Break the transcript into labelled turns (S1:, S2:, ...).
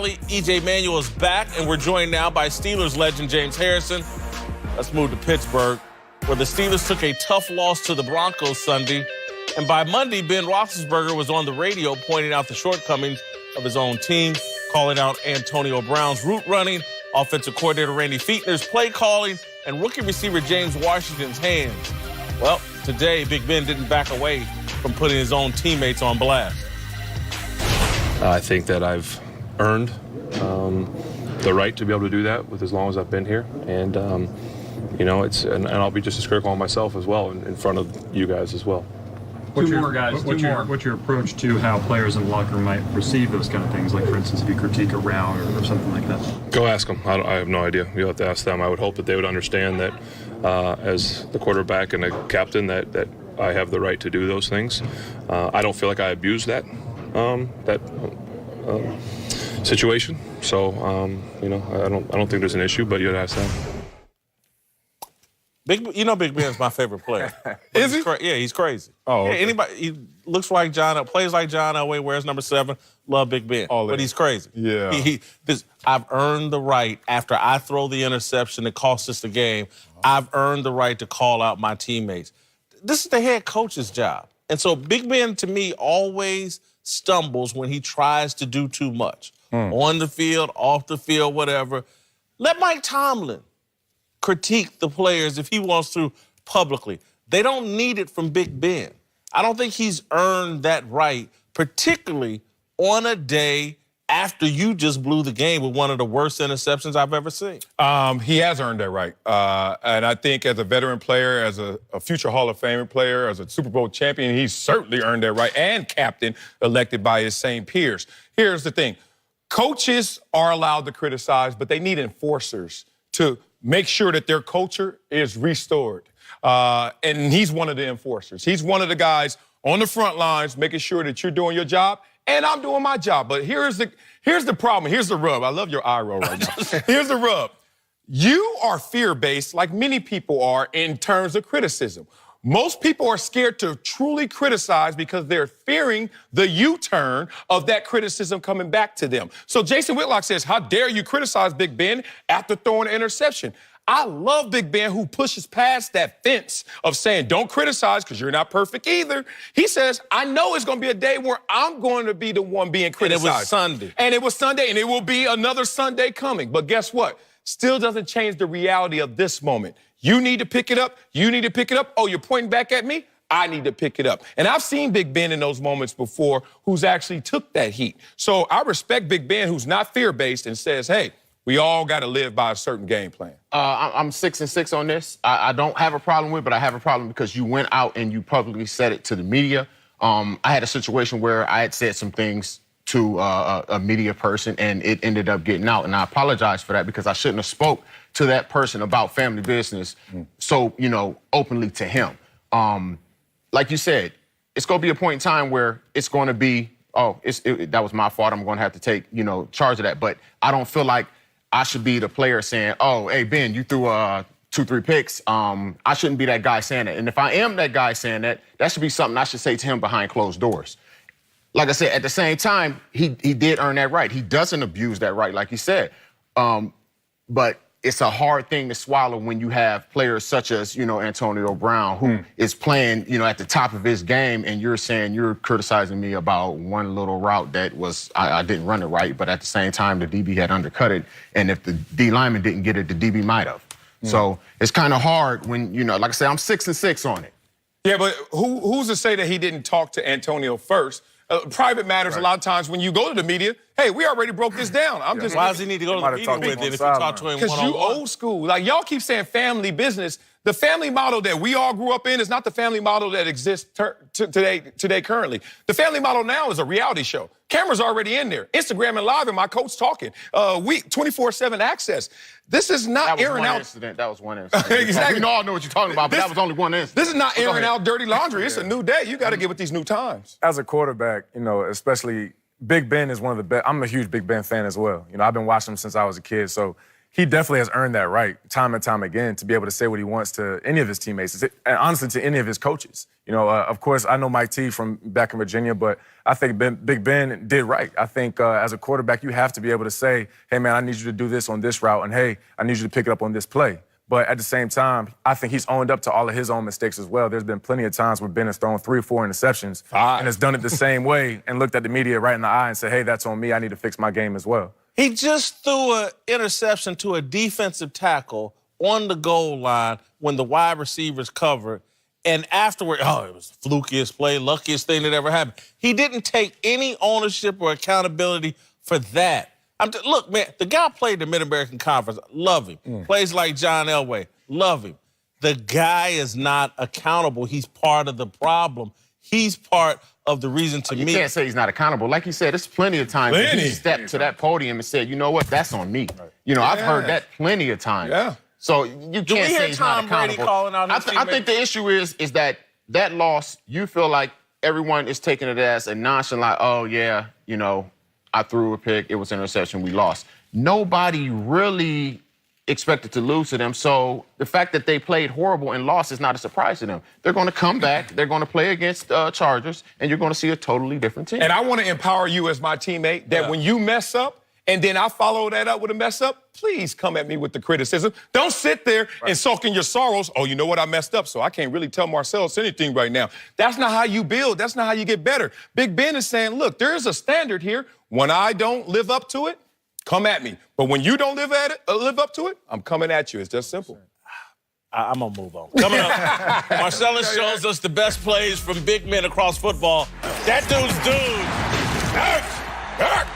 S1: Wiley. E.J. Manuel is back, and we're joined now by Steelers legend James Harrison. Let's move to Pittsburgh, where the Steelers took a tough loss to the Broncos Sunday. And by Monday, Ben Roethlisberger was on the radio pointing out the shortcomings of his own team, calling out Antonio Brown's route running, offensive coordinator Randy Fichtner's play calling, and rookie receiver James Washington's hands. Well, today, Big Ben didn't back away from putting his own teammates on blast.
S2: I think that I've earned the right to be able to do that with as long as I've been here. And, you know, and I'll be just as critical on myself as well in front of you guys as well.
S3: What's your approach to how players in the locker room might receive those kind of things? Like, for instance, if you critique a route or something like that?
S2: Go ask them. I have no idea. You'll have to ask them. I would hope that they would understand that as the quarterback and the captain that I have the right to do those things. I don't feel like I abuse that situation. So, you know, I don't think there's an issue, but you'd ask them.
S1: Big Ben's my favorite player.
S4: Is he?
S1: Yeah, he's crazy.
S4: Oh, okay.
S1: Yeah, anybody, he looks like John, plays like John Elway, wears number 7. Love Big Ben. But he's crazy.
S4: Yeah.
S1: I've earned the right, after I throw the interception that cost us the game, I've earned the right to call out my teammates. This is the head coach's job. And so Big Ben, to me, always stumbles when he tries to do too much. On the field, off the field, whatever. Let Mike Tomlin critique the players if he wants to publicly. They don't need it from Big Ben. I don't think he's earned that right, particularly on a day after you just blew the game with one of the worst interceptions I've ever seen.
S4: He has earned that right. And I think as a veteran player, as a future Hall of Fame player, as a Super Bowl champion, he's certainly earned that right, and captain elected by his same peers. Here's the thing. Coaches are allowed to criticize, but they need enforcers to make sure that their culture is restored. And he's one of the enforcers. He's one of the guys on the front lines making sure that you're doing your job and I'm doing my job. But here's the problem. Here's the rub. I love your eye roll right now. Here's the rub. You are fear-based, like many people are, in terms of criticism. Most people are scared to truly criticize because they're fearing the U-turn of that criticism coming back to them. So Jason Whitlock says, how dare you criticize Big Ben after throwing an interception? I love Big Ben, who pushes past that fence of saying, don't criticize because you're not perfect either. He says, I know it's going to be a day where I'm going to be the one being criticized.
S1: And it was Sunday.
S4: And it was Sunday, and it will be another Sunday coming. But guess what? Still doesn't change the reality of this moment. You need to pick it up. You need to pick it up. Oh, you're pointing back at me? I need to pick it up. And I've seen Big Ben in those moments before who's actually took that heat. So I respect Big Ben, who's not fear-based and says, hey, we all got to live by a certain game plan.
S5: I'm 6-6 on this. I don't have a problem with it, but I have a problem because you went out and you publicly said it to the media. I had a situation where I had said some things to a media person, and it ended up getting out. And I apologize for that because I shouldn't have spoke to that person about family business so, you know, openly to him. Like you said, it's going to be a point in time where it's going to be, that was my fault. I'm going to have to take, you know, charge of that. But I don't feel like I should be the player saying, oh, hey, Ben, you threw 2-3 picks. I shouldn't be that guy saying that. And if I am that guy saying that, that should be something I should say to him behind closed doors. Like I said, at the same time, he did earn that right. He doesn't abuse that right, like you said. But it's a hard thing to swallow when you have players such as, you know, Antonio Brown, who is playing, you know, at the top of his game, and you're saying you're criticizing me about one little route that was, I didn't run it right, but at the same time, the DB had undercut it, and if the D lineman didn't get it, the DB might have. So it's kind of hard when, you know, like I said, I'm 6-6 on it.
S4: Yeah, but who's to say that he didn't talk to Antonio first? Private matters, a lot of times when you go to the media, hey, we already broke this down.
S1: Why does he need to go to the media with it if you talk to him
S4: because you
S1: one-on-one?
S4: old school. Like, y'all keep saying family business. The family model that we all grew up in is not the family model that exists today currently. The family model now is a reality show. Cameras already in there. Instagram and live and my coach talking. 24/7 access. This is not airing out.
S5: That was one incident.
S4: Exactly.
S5: We all know what you're talking about, but that was only one incident.
S4: This is not airing out dirty laundry. It's a new day. You got to get with these new times.
S6: As a quarterback, you know, especially Big Ben is one of the best. I'm a huge Big Ben fan as well. You know, I've been watching him since I was a kid, so he definitely has earned that right time and time again to be able to say what he wants to any of his teammates, and honestly to any of his coaches. You know, of course, I know Mike T from back in Virginia, but I think Big Ben did right. I think as a quarterback, you have to be able to say, hey, man, I need you to do this on this route, and hey, I need you to pick it up on this play. But at the same time, I think he's owned up to all of his own mistakes as well. There's been plenty of times where Ben has thrown 3 or 4 interceptions and has done it the same way and looked at the media right in the eye and said, hey, that's on me. I need to fix my game as well.
S1: He just threw an interception to a defensive tackle on the goal line when the wide receivers covered. And afterward, it was the flukiest play, luckiest thing that ever happened. He didn't take any ownership or accountability for that. Look, man, the guy played the Mid-American Conference. Love him. Plays like John Elway. Love him. The guy is not accountable. He's part of the problem. He's part of the reason to me.
S5: You can't say he's not accountable. Like you said, there's plenty of times that he stepped to that podium and said, you know what, that's on me. You know, I've heard that plenty of times.
S4: Yeah.
S5: So you can't say he's not accountable.
S1: Calling out his
S5: I think the issue is that loss, you feel like everyone is taking it as a nonchalant, oh, yeah, you know, I threw a pick, it was an interception, we lost. Nobody really expected to lose to them, so the fact that they played horrible and lost is not a surprise to them. They're going to come back, they're going to play against Chargers, and you're going to see a totally different team.
S4: And I want to empower you as my teammate that when you mess up, and then I follow that up with a mess up, please come at me with the criticism. Don't sit there and sulk in your sorrows. Oh, you know what? I messed up, so I can't really tell Marcellus anything right now. That's not how you build. That's not how you get better. Big Ben is saying, look, there is a standard here. When I don't live up to it, come at me. But when you don't live up to it, I'm coming at you. It's just simple.
S1: I'm going to move on. Coming up, Marcellus shows us the best plays from big men across football. That dude's dude. Hurt!